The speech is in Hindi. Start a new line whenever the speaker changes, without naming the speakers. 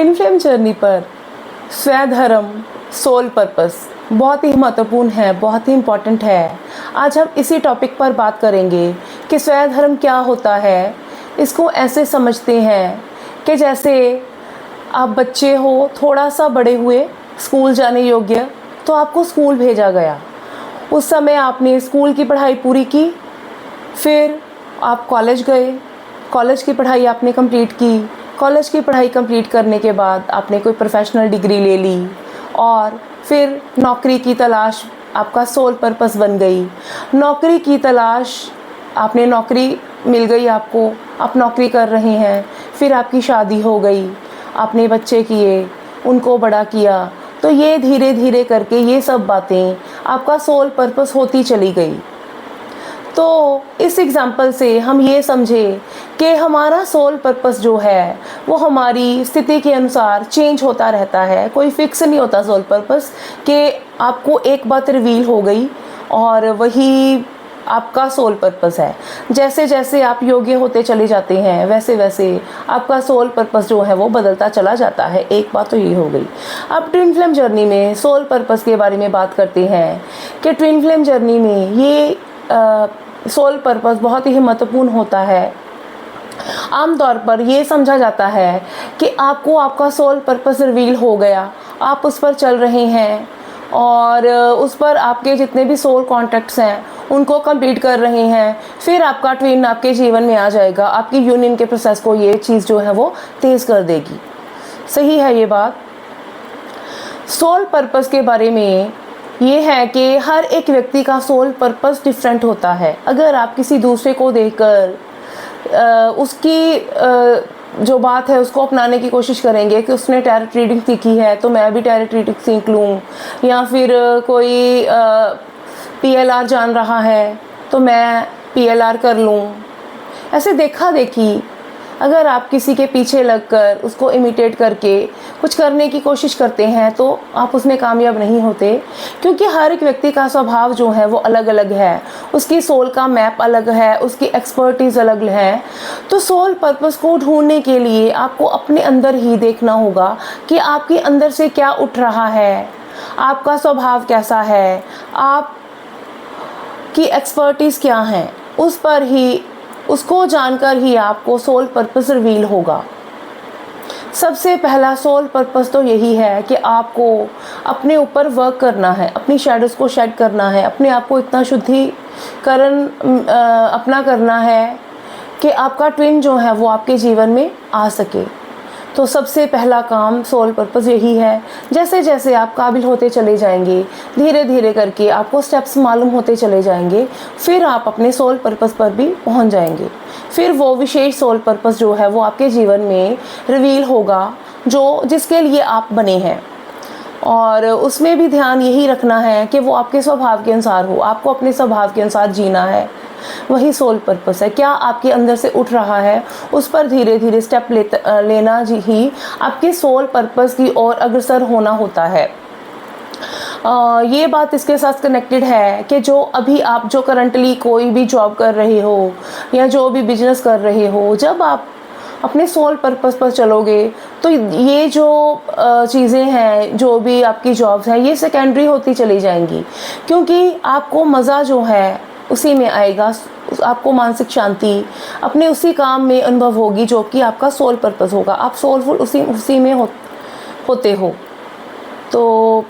ट्विन फ्लेम जर्नी पर स्वधर्म सोल पर्पस बहुत ही महत्वपूर्ण है, बहुत ही इम्पॉर्टेंट है। आज हम इसी टॉपिक पर बात करेंगे कि स्वधर्म क्या होता है। इसको ऐसे समझते हैं कि जैसे आप बच्चे हो, थोड़ा सा बड़े हुए, स्कूल जाने योग्य, तो आपको स्कूल भेजा गया। उस समय आपने स्कूल की पढ़ाई पूरी की, फिर आप कॉलेज गए, कॉलेज की पढ़ाई आपने कंप्लीट की। कॉलेज की पढ़ाई कंप्लीट करने के बाद आपने कोई प्रोफेशनल डिग्री ले ली और फिर नौकरी की तलाश आपका सोल पर्पस बन गई। नौकरी की तलाश, आपने नौकरी मिल गई आपको, आप नौकरी कर रहे हैं। फिर आपकी शादी हो गई, आपने बच्चे किए, उनको बड़ा किया। तो ये धीरे धीरे करके ये सब बातें आपका सोल पर्पस होती चली गई। तो इस एग्ज़ाम्पल से हम ये समझे कि हमारा सोल पर्पस जो है वो हमारी स्थिति के अनुसार चेंज होता रहता है। कोई फिक्स नहीं होता सोल पर्पस कि आपको एक बात रिवील हो गई और वही आपका सोल पर्पस है। जैसे जैसे आप योग्य होते चले जाते हैं वैसे वैसे आपका सोल पर्पस जो है वो बदलता चला जाता है। एक बात तो ये हो गई। अब ट्विन फ्लेम जर्नी में सोल पर्पस के बारे में बात करते हैं कि ट्विन फ्लेम जर्नी में ये सोल पर्पस बहुत ही महत्वपूर्ण होता है। आमतौर पर ये समझा जाता है कि आपको आपका सोल पर्पस रिवील हो गया, आप उस पर चल रहे हैं और उस पर आपके जितने भी सोल कॉन्टैक्ट्स हैं उनको कंप्लीट कर रहे हैं। फिर आपका ट्विन आपके जीवन में आ जाएगा। आपकी यूनियन के प्रोसेस को ये चीज़ जो है वो तेज़ कर देगी। सही है ये बात। सोल पर्पस के बारे में ये है कि हर एक व्यक्ति का सोल पर्पस डिफरेंट होता है। अगर आप किसी दूसरे को देखकर उसकी जो बात है उसको अपनाने की कोशिश करेंगे कि उसने टैरोट रीडिंग सीखी है तो मैं भी टैरोट रीडिंग सीख लूँ, या फिर कोई PLR जान रहा है तो मैं PLR कर लूँ, ऐसे देखा देखी अगर आप किसी के पीछे लगकर उसको इमिटेट करके कुछ करने की कोशिश करते हैं तो आप उसमें कामयाब नहीं होते, क्योंकि हर एक व्यक्ति का स्वभाव जो है वो अलग अलग है। उसकी सोल का मैप अलग है, उसकी एक्सपर्टीज़ अलग है। तो सोल पर्पस को ढूंढने के लिए आपको अपने अंदर ही देखना होगा कि आपके अंदर से क्या उठ रहा है, आपका स्वभाव कैसा है, आप की एक्सपर्टीज़ क्या हैं। उस पर ही, उसको जानकर ही आपको सोल पर्पस रिवील होगा। सबसे पहला सोल पर्पस तो यही है कि आपको अपने ऊपर वर्क करना है, अपनी शैडोज़ को शेड करना है, अपने आप को इतना शुद्धिकरण अपना करना है कि आपका ट्विन जो है वो आपके जीवन में आ सके। तो सबसे पहला काम सोल पर्पस यही है। जैसे जैसे आप काबिल होते चले जाएंगे, धीरे धीरे करके आपको स्टेप्स मालूम होते चले जाएंगे, फिर आप अपने सोल पर्पस पर भी पहुंच जाएंगे। फिर वो विशेष सोल पर्पस जो है वो आपके जीवन में रिवील होगा जो जिसके लिए आप बने हैं। और उसमें भी ध्यान यही रखना है कि वो आपके स्वभाव के अनुसार हो, आपको अपने स्वभाव के अनुसार जीना है। वही सोल पर्पस है। क्या आपके अंदर से उठ रहा है उस पर धीरे धीरे स्टेप लेना ही आपके सोल पर्पस की ओर अग्रसर होना होता है। ये बात इसके साथ कनेक्टेड है कि जो अभी आप जो करंटली कोई भी जॉब कर रहे हो या जो भी बिजनेस कर रहे हो, जब आप अपने सोल पर्पस पर चलोगे तो ये जो चीज़ें हैं, जो भी आपकी जॉब्स हैं, ये सेकेंडरी होती चली जाएंगी, क्योंकि आपको मज़ा जो है उसी में आएगा। आपको मानसिक शांति अपने उसी काम में अनुभव होगी जो कि आपका सोल पर्पस होगा। आप सोलफुल उसी में होते हो। तो